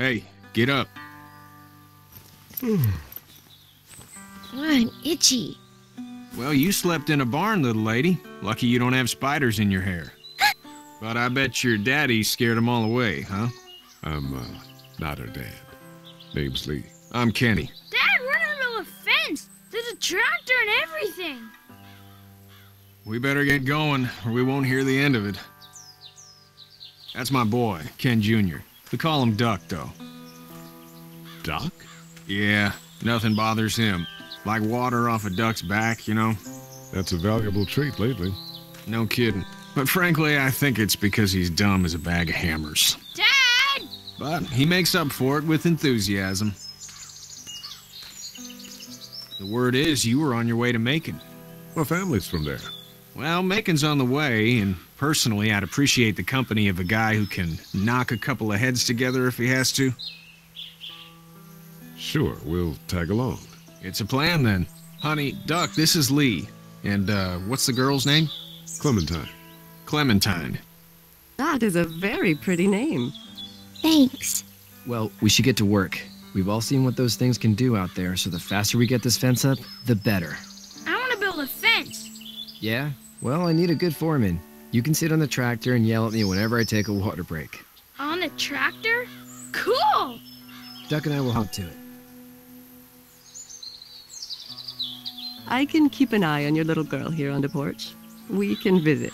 Hey, get up. I'm itchy. Well, you slept in a barn, little lady. Lucky you don't have spiders in your hair. But I bet your daddy scared them all away, huh? I'm, not her dad. Name's Lee. I'm Kenny. Dad, we're into a fence. There's a tractor and everything. We better get going, or we won't hear the end of it. That's my boy, Ken Jr. We call him Duck, though. Doc? Yeah, nothing bothers him. Like water off a duck's back, you know? That's a valuable trait lately. No kidding. But frankly, I think it's because he's dumb as a bag of hammers. Dad! But he makes up for it with enthusiasm. The word is you were on your way to Macon. My family's from there. Well, Macon's on the way, and personally, I'd appreciate the company of a guy who can knock a couple of heads together if he has to. Sure, we'll tag along. It's a plan, then. Honey, Duck, this is Lee. And, what's the girl's name? Clementine. Clementine. That is a very pretty name. Thanks. Well, we should get to work. We've all seen what those things can do out there, so the faster we get this fence up, the better. I want to build a fence. Yeah? Well, I need a good foreman. You can sit on the tractor and yell at me whenever I take a water break. On the tractor? Cool! Duck and I will hop to it. I can keep an eye on your little girl here on the porch. We can visit.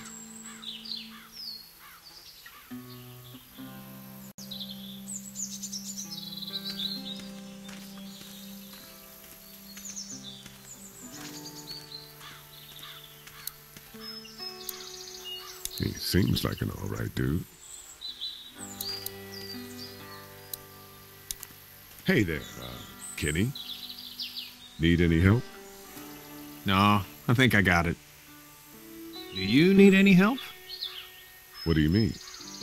He seems like an all right dude. Hey there, Kenny. Need any help? No, I think I got it. Do you need any help? What do you mean?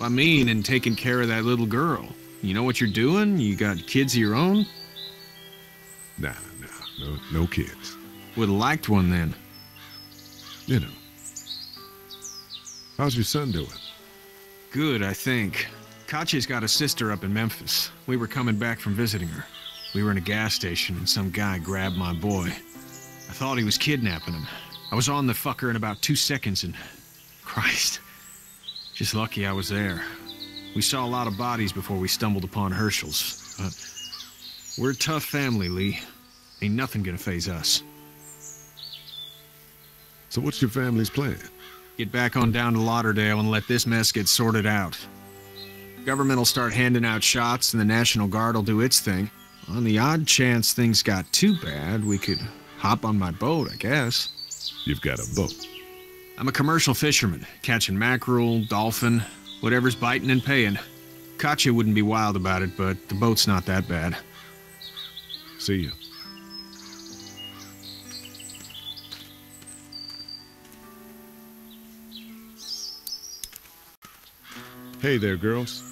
I mean, in taking care of that little girl. You know what you're doing? You got kids of your own? Nah, no kids. Would've liked one then. You know. How's your son doing? Good, I think. Katya's got a sister up in Memphis. We were coming back from visiting her. We were in a gas station and some guy grabbed my boy. I thought he was kidnapping him. I was on the fucker in about 2 seconds and... Christ. Just lucky I was there. We saw a lot of bodies before we stumbled upon Herschel's. But we're a tough family, Lee. Ain't nothing gonna faze us. So what's your family's plan? Get back on down to Lauderdale and let this mess get sorted out. Government will start handing out shots and the National Guard will do its thing. On the odd chance things got too bad, we could hop on my boat, I guess. You've got a boat. I'm a commercial fisherman, catching mackerel, dolphin, whatever's biting and paying. Katya wouldn't be wild about it, but the boat's not that bad. See you. Hey there, girls.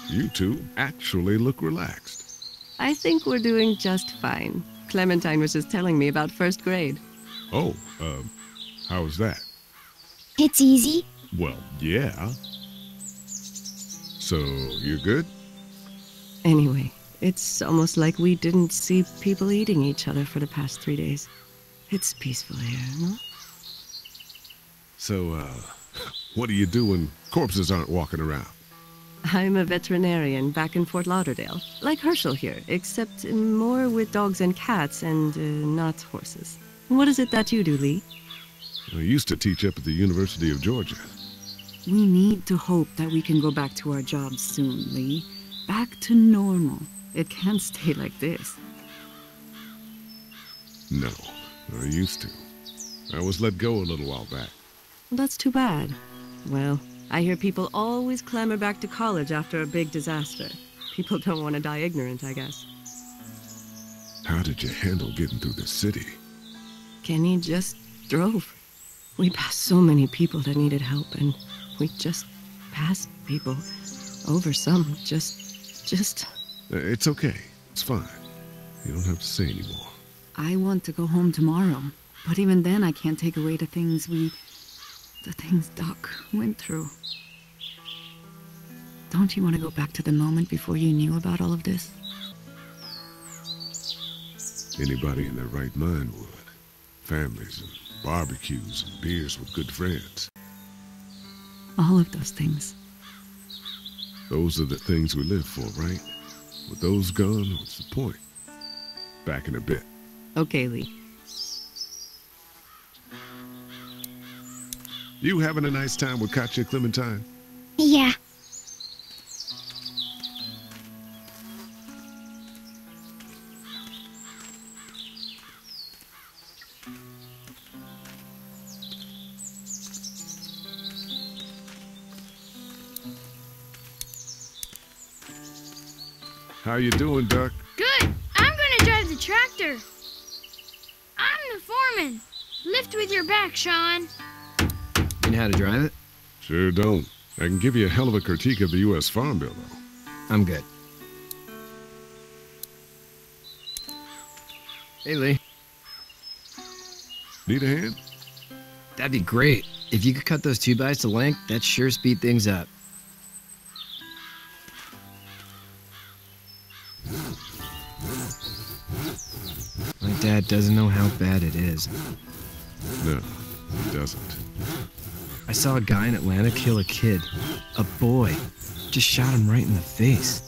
You two actually look relaxed. I think we're doing just fine. Clementine was just telling me about first grade. Oh, how was that? It's easy. Well, yeah. So, you're good? Anyway, it's almost like we didn't see people eating each other for the past 3 days. It's peaceful here, no? So, what do you do when corpses aren't walking around? I'm a veterinarian back in Fort Lauderdale, like Herschel here, except more with dogs and cats and not horses. What is it that you do, Lee? I used to teach up at the University of Georgia. We need to hope that we can go back to our jobs soon, Lee. Back to normal. It can't stay like this. No, I used to. I was let go a little while back. Well, that's too bad. Well, I hear people always clamor back to college after a big disaster. People don't want to die ignorant, I guess. How did you handle getting through the city? Kenny just drove. We passed so many people that needed help, and we just passed people. Over some, just... It's okay. It's fine. You don't have to say anymore. I want to go home tomorrow, but even then I can't take away the things Doc went through. Don't you want to go back to the moment before you knew about all of this? Anybody in their right mind would. Families and barbecues and beers with good friends. All of those things. Those are the things we live for, right? With those gone, what's the point? Back in a bit. Okay, Lee. You having a nice time with Katya, Clementine? Yeah. How you doing, Duck? Good. I'm gonna drive the tractor. I'm the foreman. Lift with your back, Sean. You know how to drive it? Sure don't. I can give you a hell of a critique of the U.S. Farm Bill, though. I'm good. Hey, Lee. Need a hand? That'd be great. If you could cut those 2x to length, that'd sure speed things up. My dad doesn't know how bad it is. No, he doesn't. I saw a guy in Atlanta kill a kid. A boy. Just shot him right in the face.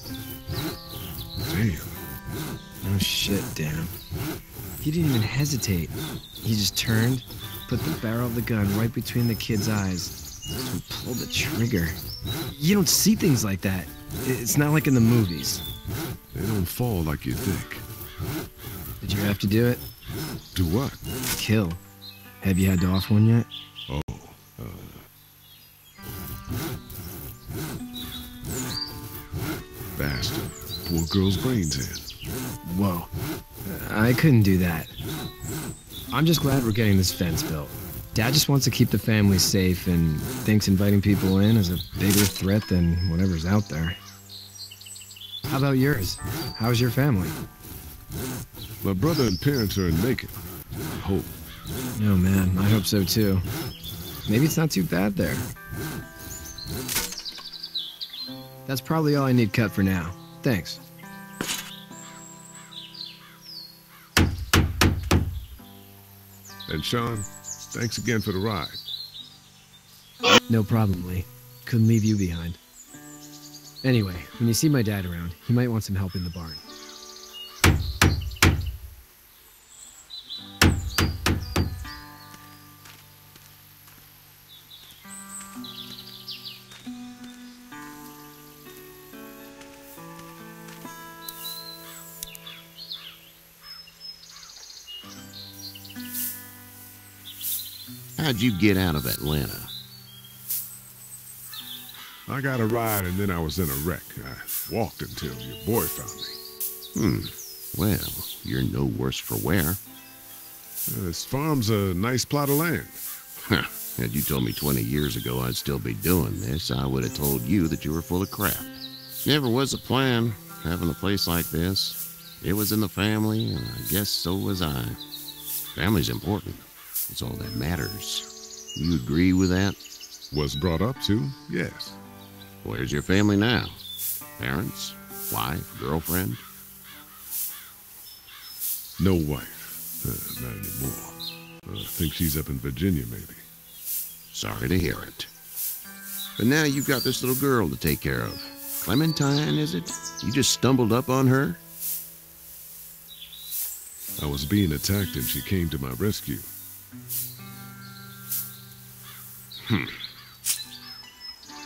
Damn. No shit, damn. He didn't even hesitate. He just turned, put the barrel of the gun right between the kid's eyes, and pulled the trigger. You don't see things like that. It's not like in the movies. They don't fall like you think. Did you have to do it? Do what? Kill. Have you had to off one yet? Oh, bastard. Poor girl's brains in. Whoa. I couldn't do that. I'm just glad we're getting this fence built. Dad just wants to keep the family safe and thinks inviting people in is a bigger threat than whatever's out there. How about yours? How's your family? My brother and parents are in Macon. I hope. No, man, I hope so too. Maybe it's not too bad there. That's probably all I need cut for now. Thanks. And Sean, thanks again for the ride. No problem, Lee. Couldn't leave you behind. Anyway, when you see my dad around, he might want some help in the barn. How'd you get out of Atlanta? I got a ride and then I was in a wreck. I walked until your boy found me. Well, you're no worse for wear. This farm's a nice plot of land. Had you told me 20 years ago I'd still be doing this, I would have told you that you were full of crap. Never was a plan, having a place like this. It was in the family, and I guess so was I. Family's important. It's all that matters. You agree with that? Was brought up to, yes. Where's your family now? Parents? Wife? Girlfriend? No wife. Not anymore. I think she's up in Virginia, maybe. Sorry to hear it. But now you've got this little girl to take care of. Clementine, is it? You just stumbled up on her? I was being attacked and she came to my rescue.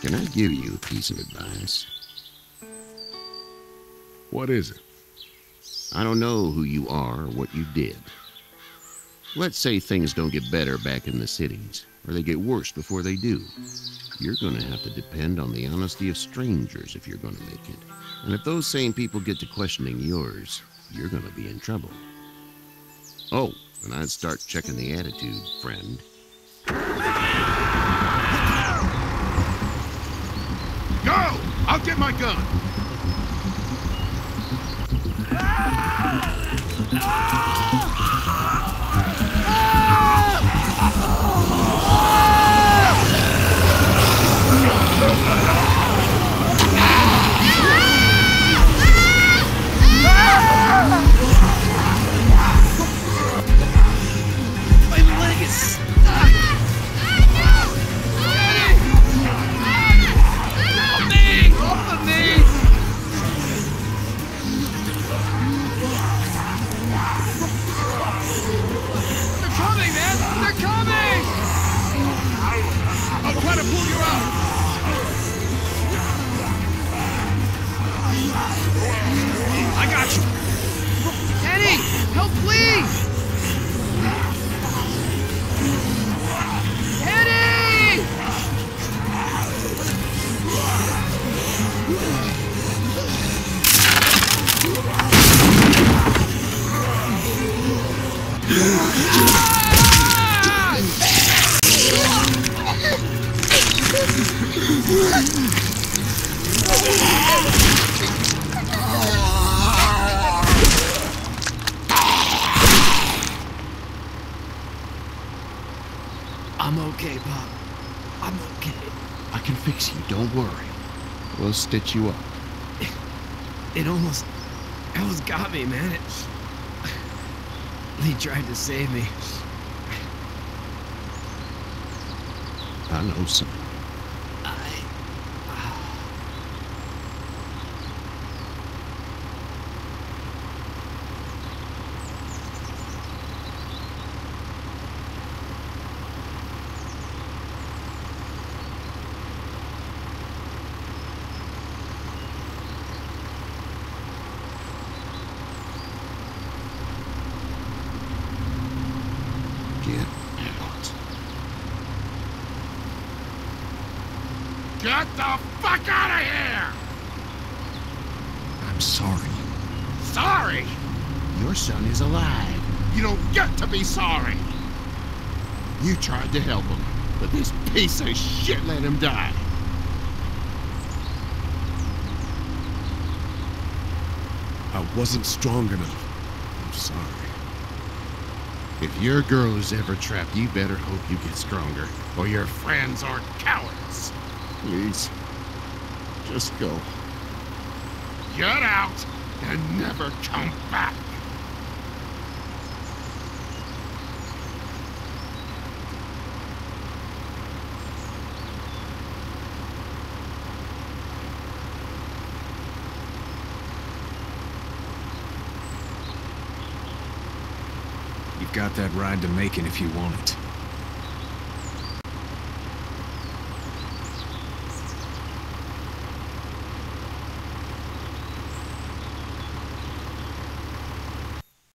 Can I give you a piece of advice? What is it? I don't know who you are or what you did. Let's say things don't get better back in the cities, or they get worse before they do. You're going to have to depend on the honesty of strangers if you're going to make it. And if those same people get to questioning yours, you're going to be in trouble. Oh, and I'd start checking the attitude, friend. Go! I'll get my gun! I'm okay, Pop. I'm okay. I can fix you, don't worry. We'll stitch you up. It almost got me, man. He tried to save me. I know, son. Get the fuck out of here! I'm sorry. Sorry? Your son is alive. You don't get to be sorry! You tried to help him, but this piece of shit let him die. I wasn't strong enough. I'm sorry. If your girl is ever trapped, you better hope you get stronger. Or your friends aren't cowards. Please, just go. Get out and never come back. You've got that ride to Macon if you want it.